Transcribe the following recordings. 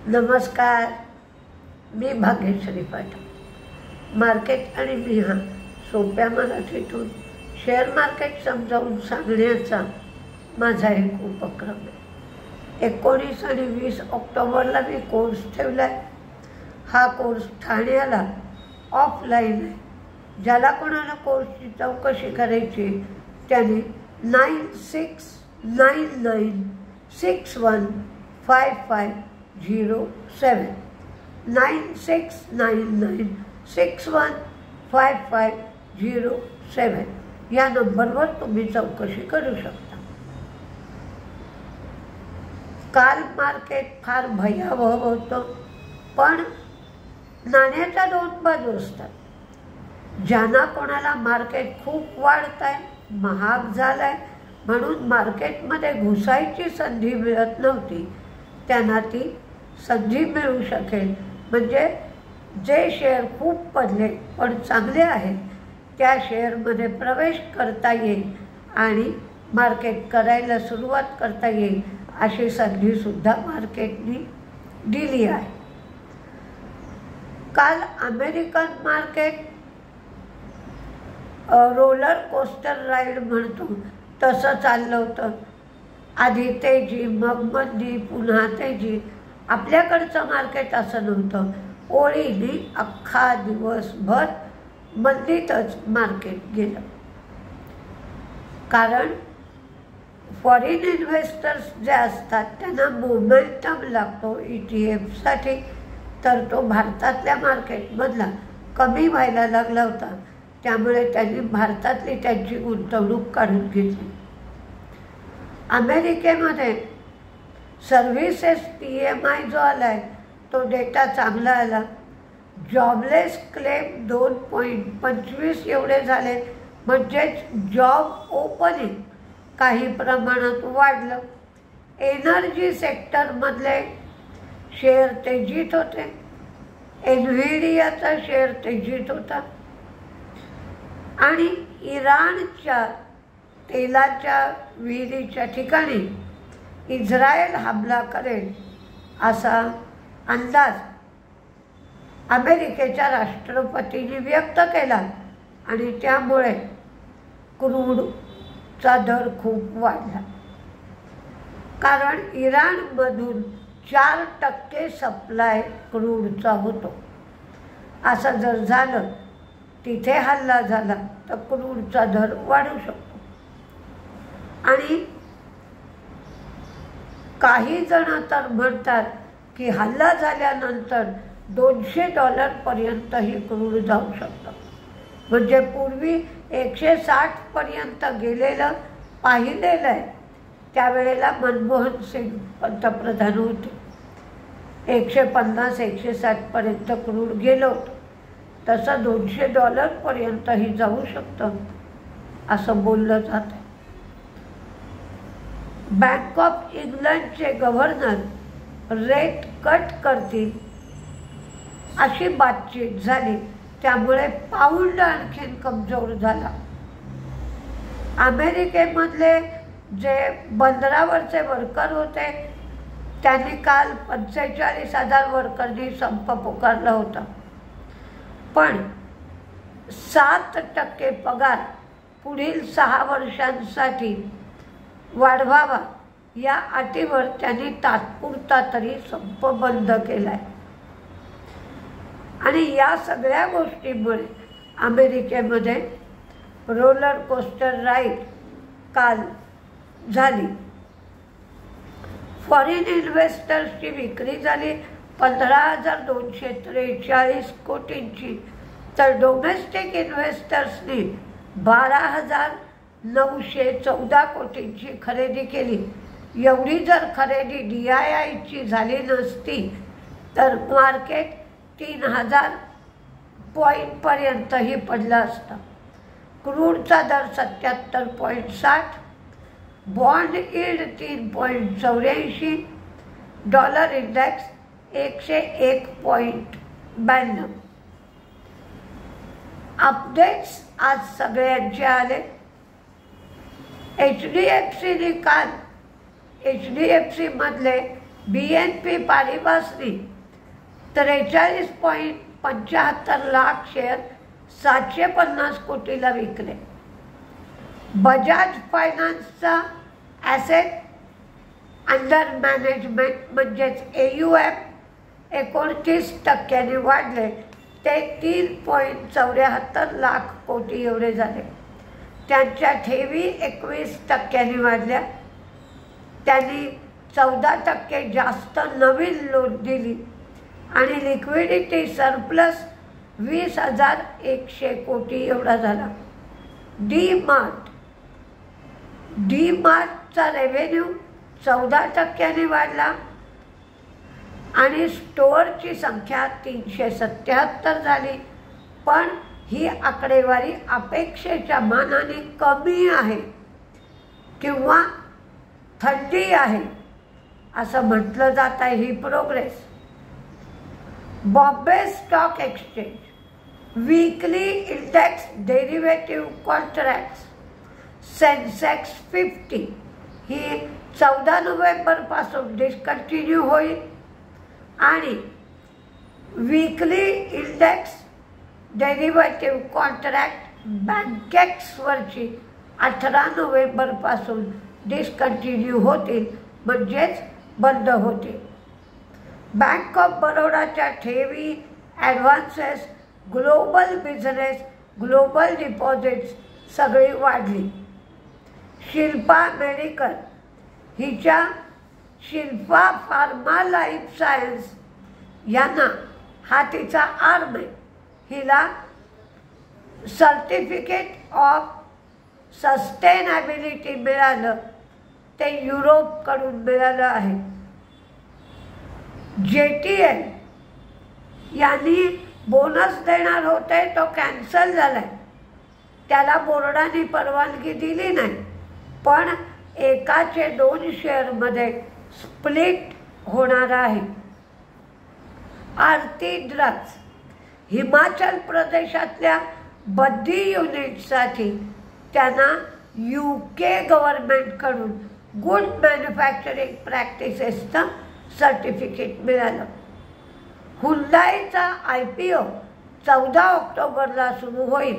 नमस्कार, मी भाग्यश्री पाटील. मार्केट आणि मी हा सोप्या मराठीतून शेअर मार्केट समजावून सांगण्याचा माझा एक उपक्रम आहे. 19 आणि 20 ऑक्टोबरला मी कोर्स ठेवला आहे. हा कोर्स ठाण्याला ऑफलाईन आहे. ज्याला कोणाला कोर्सची चौकशी करायची त्याने 9699615507 9699615507 या नंबरवर तुम्ही चौकशी करू शकता. काल मार्केट फार भयावह होतं, पण नाण्याच्या दोन बाजू असतात. ज्यांना कोणाला मार्केट खूप वाढत आहे, महाग झालं आहे म्हणून मार्केटमध्ये घुसायची संधी मिळत नव्हती, त्यांना ती संधी मिळू शकेल. म्हणजे जे शेअर खूप पडले पण चांगले आहेत त्या शेअरमध्ये प्रवेश करता येईल आणि मार्केट करायला सुरुवात करता येईल अशी संधीसुद्धा मार्केटने दिली आहे. काल American market roller coaster ride म्हणतो तसं चाललं होतं. आधी तेजी, मग मंदी, पुन्हा तेजी. आपल्याकडचं मार्केट असं नव्हतं. ओळीने अख्खा दिवसभर मंदीतच मार्केट गेलं. कारण फॉरेन इन्व्हेस्टर्स जे असतात त्यांना मोमेंटम लागतो ETF-साठी, तर तो भारतातल्या मार्केटमधला कमी व्हायला लागला होता. त्यामुळे त्यांनी भारतातली त्यांची गुंतवणूक काढून घेतली. अमेरिकेमध्ये सर्व्हिसेस PMI जो आला आहे तो डेटा चांगला आला. जॉबलेस क्लेम 2.25 एवढे झाले, म्हणजेच जॉब ओपनिंग काही प्रमाणात वाढलं. एनर्जी सेक्टरमधले शेअर तेजीत होते. एनव्हिडियाचा शेअर तेजीत होता आणि इराणच्या तेलाच्या विहिरीच्या ठिकाणी इस्रायल हमला करेल असा अंदाज अमेरिकेच्या राष्ट्रपतींनी व्यक्त केला आणि त्यामुळे क्रूडचा दर खूप वाढला. कारण इराणमधून 4% सप्लाय क्रूडचा होतो. असं जर झालं, तिथे हल्ला झाला तर क्रूडचा दर वाढू शकतो. आणि काही जण तर म्हणतात की हल्ला झाल्यानंतर $200 पर्यंतही क्रूड जाऊ शकतं. म्हणजे पूर्वी 160 पर्यंत गेलेलं पाहिलेलं आहे. त्यावेळेला मनमोहन सिंग पंतप्रधान होते. 150-160 पर्यंत क्रूड गेलं होतं. तसं $200 पर्यंतही जाऊ शकतं असं बोललं जातं. बँक ऑफ इंग्लंडचे गव्हर्नर रेट कट करतील अशी बातचीत झाली. त्यामुळे पाऊंड आणखीन कमजोर झाला. अमेरिकेमधले जे बंदरावरचे वर्कर होते त्यांनी काल 45,000 वर्करनी संप पुकारला होता. पण 7% पगार पुढील 6 वर्षांसाठी वाढवावा या अटीवर त्यांनी तात्पुरता तरी संप बंद केलाय. आणि या सगळ्या गोष्टींमुळे अमेरिकेमध्ये रोलर कोस्टर राईड काल झाली. फॉरेन इन्व्हेस्टर्सची विक्री झाली 15,243 कोटींची, तर डोमेस्टिक इन्व्हेस्टर्सनी 12,914 कोटींची खरेदी केली. एवढी जर खरेदी DIIची झाली नसती तर मार्केट 3,000 पॉईंटपर्यंतही पडला असता. क्रूडचा दर 77.60, bond yield 3.84, dollar index 101.92. Updates आज सगळ्यांचे आले. HDFCने काल HDFC मधले BNP पारिभासनी 43.75 लाख शेअर 750 कोटीला विकले. बजाज फायनान्सचा ॲसेट अंडर मॅनेजमेंट म्हणजेच AUM 29% वाढले ते 3.74 लाख कोटी एवढे झाले. त्यांच्या ठेवी 21% वाढल्या. त्यांनी 14% जास्त नवीन लोन दिली आणि लिक्विडिटी सरप्लस 20,100 कोटी एवढा झाला. डीमार्टचा रेव्हेन्यू 14% वाढला आणि स्टोअरची संख्या 377 झाली. पण ही आकडेवारी अपेक्षेच्या मानाने कमी आहे किंवा थंडी आहे असं म्हटलं जात आहे. ही progress. Bombay stock exchange weekly index derivative contracts Sensex 50 ही 14 नोव्हेंबरपासून डिस्कंटिन्यू होईल आणि वीकली इंडेक्स डेरिव्हेटिव्ह कॉन्ट्रॅक्ट बँकेक्सवरची 18 नोव्हेंबरपासून डिस्कंटिन्यू होतील म्हणजेच बंद होतील. बँक ऑफ बरोडाच्या ठेवी, advances, global business, global deposits सगळी वाढली. शिल्पा मेडिकल हिच्या शिल्पा फार्मा लाईफ सायन्स यांना हा तिचा आर्म आहे. हिला सर्टिफिकेट ऑफ सस्टेनेबिलिटी मिळालं ते युरोपकडून मिळालं आहे. JTL यांनी बोनस देणार होते तो कॅन्सल झाला आहे. त्याला बोर्डाने परवानगी दिली नाही पण एकाचे 2 शेअरमध्ये स्प्लिट होणार आहे. आरती ड्रग्स हिमाचल प्रदेशातल्या बद्दी युनिटसाठी त्यांना UK गव्हर्नमेंटकडून गुड मॅन्युफॅक्चरिंग प्रॅक्टिसेसचं सर्टिफिकेट मिळालं. हुंडाईचा IPO 14 ऑक्टोबरला सुरू होईल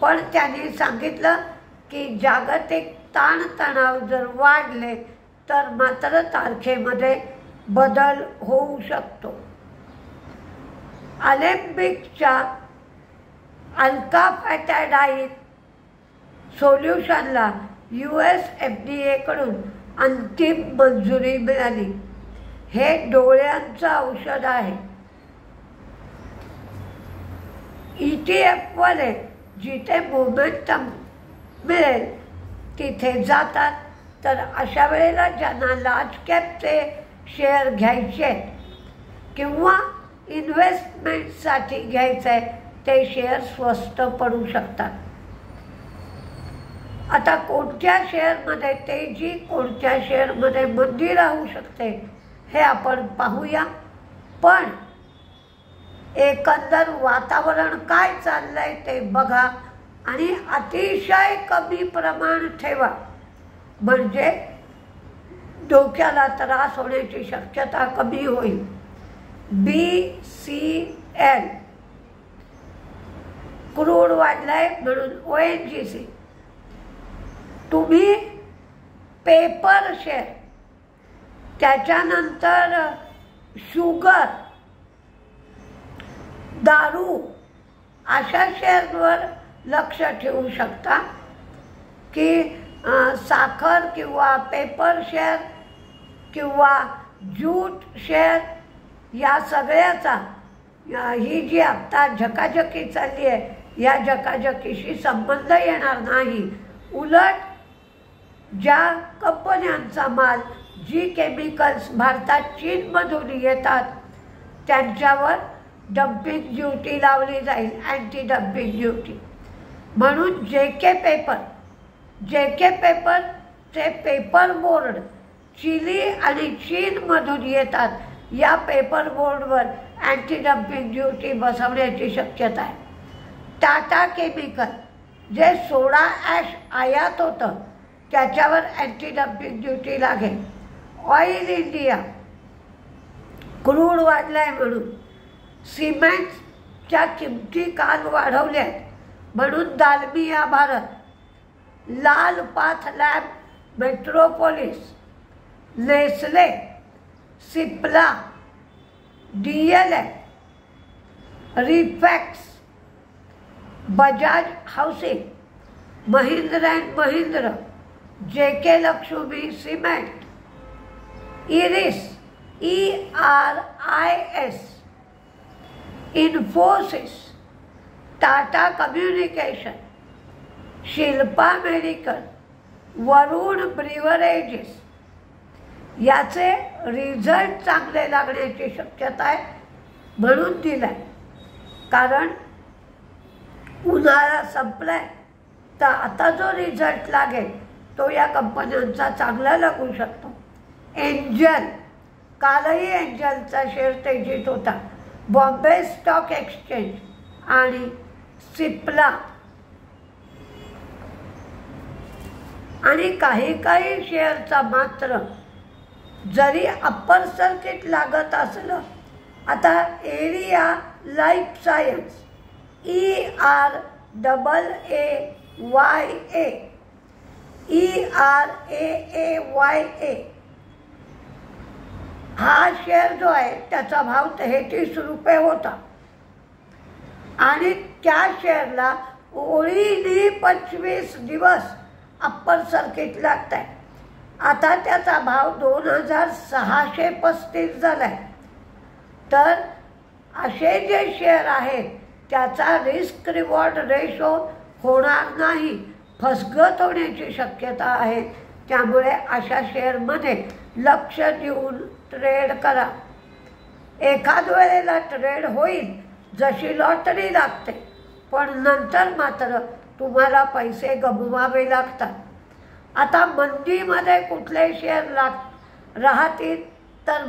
पण त्यांनी सांगितलं की जागतिक ताणतणाव जर वाढले तर मात्र तारखेमध्ये बदल होऊ शकतो. अलेम्बिकच्या अल्काफॅटाडाईन सोल्युशनला US FDA कडून अंतिम मंजुरी मिळाली. हे डोळ्यांचं औषध आहे. ETF जिथे मोमेंटम मिळेल तिथे जातात. तर अशा वेळेला ज्यांना लार्ज कॅपचे शेअर घ्यायचे आहेत किंवा इन्व्हेस्टमेंटसाठी घ्यायचं आहे ते शेअर स्वस्त पडू शकतात. आता कोणत्या शेअरमध्ये तेजी, कोणत्या शेअरमध्ये मंदी राहू शकते हे आपण पाहूया. पण एकंदर वातावरण काय चाललंय ते बघा आणि अतिशय कमी प्रमाण ठेवा म्हणजे डोक्याला त्रास होण्याची शक्यता कमी होईल. BCL क्रूड वाढलाय म्हणून ONGC. तुम्ही पेपर शेअर, त्याच्यानंतर शुगर, दारू अशा शेअरवर लक्ष ठेवू शकता की साखर किंवा पेपर शेअर किंवा ज्यूट शेअर या सगळ्याचा ही जी आत्ता झकाझकी चालली आहे या झकाझकीशी संबंध येणार नाही. उलट ज्या कंपन्यांचा माल, जी केमिकल्स भारतात चीनमधून येतात त्यांच्यावर डम्पिंग ड्युटी लावली जाईल, अँटी डम्पिंग ड्युटी. म्हणून JK पेपरचे पेपर बोर्ड चिली आणि चीनमधून येतात. या पेपर बोर्डवर अँटी डम्पिंग ड्युटी बसवण्याची शक्यता आहे. टाटा केमिकल जे सोडा ॲश आयात होतं त्याच्यावर अँटी डम्पिंग ड्युटी लागेल. ऑइल इंडिया क्रूड वाढलाय म्हणून, सिमेंटच्या किमती काल वाढवल्या म्हणून Dalmia Bharat, Lal path lab, Metropolis, Nestle, Cipla, DLF, रिफॅक्स, Bajaj housing, Mahindra and Mahindra, JK Lakshmi cement, Eris, ERIS, Infosys, Tata communication, Shilpa medical, Varun beverages याचे रिझल्ट चांगले लागण्याची शक्यता आहे म्हणून दिलाय. कारण उन्हाळा संपलाय तर आता जो रिझल्ट लागेल तो या कंपन्यांचा चांगला लागू शकतो. एंजल, कालही एंजलचा शेअर तेजीत होता. बॉम्बे स्टॉक एक्सचेंज आणि सिप्ला आणि काही शेअरचा मात्र जरी अप्पर सर्किट लागत असलं, आता एरिया लाईफ सायन्स, ERAAYA हा शेअर जो आहे त्याचा भाव 33 रुपये होता आणि त्या शेअरला ओळीने 25 दिवस अप्पर सर्किट लागत आहे. आता त्याचा भाव 2635 झालाय. तर असे जे शेअर आहेत त्याचा रिस्क रिवॉर्ड रेशो होणार नाही, फसगत होण्याची शक्यता आहे. त्यामुळे अशा शेअरमध्ये लक्ष देऊन ट्रेड करा. एखाद वेळेला ट्रेड होईल, जशी लॉटरी लागते, पण नंतर मात्र तुम्हाला पैसे गमवावे लागतात. आता मंदीमध्ये कुठले शेअर राहतील तर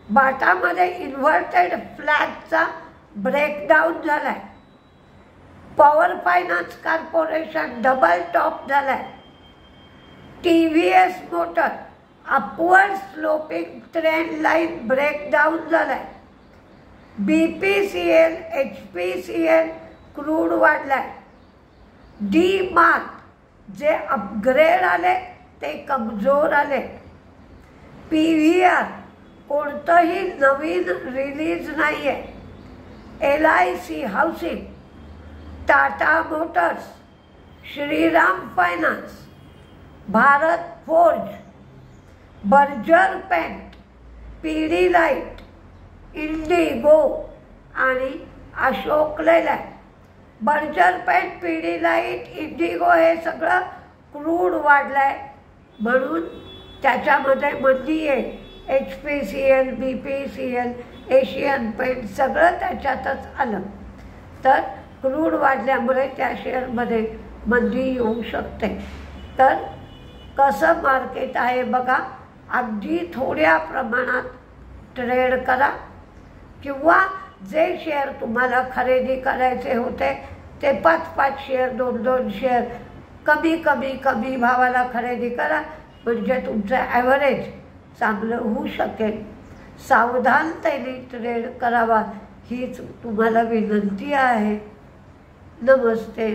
बाटामध्ये इन्व्हर्टेड फ्लॅगचा ब्रेकडाऊन झालाय. Power finance corporation double top झालाय. TVS motor upward sloping trend line breakdown झालाय. BPCL, HPCL क्रूड वाढलाय. D-Mart जे अपग्रेड आले ते कमजोर आले. PVR कोणतंही नवीन रिलीज नाही आहे. LIC housing, Tata motors, Shriram finance, Bharat forge, Berger paint, Pidilite, IndiGo आणि Ashok Leyland. Berger paint, Pidilite, IndiGo हे सगळं क्रूड वाढलंय म्हणून त्याच्यामध्ये मंदी आहे. HPCL, BPCL, एशियन पेंट सगळं त्याच्यातच आलं. तर क्रूड वाढल्यामुळे त्या शेअरमध्ये मंदी येऊ शकते. तर कसं मार्केट आहे बघा. अगदी थोड्या प्रमाणात ट्रेड करा किंवा जे शेअर तुम्हाला खरेदी करायचे होते ते 5-5 शेअर, 2-2 शेअर कमी भावाला खरेदी करा, म्हणजे तुमचं ॲव्हरेज चांगलं होऊ शकेल. सावधानतेने ट्रेड करावा हीच तुम्हाला विनंती आहे. नमस्ते.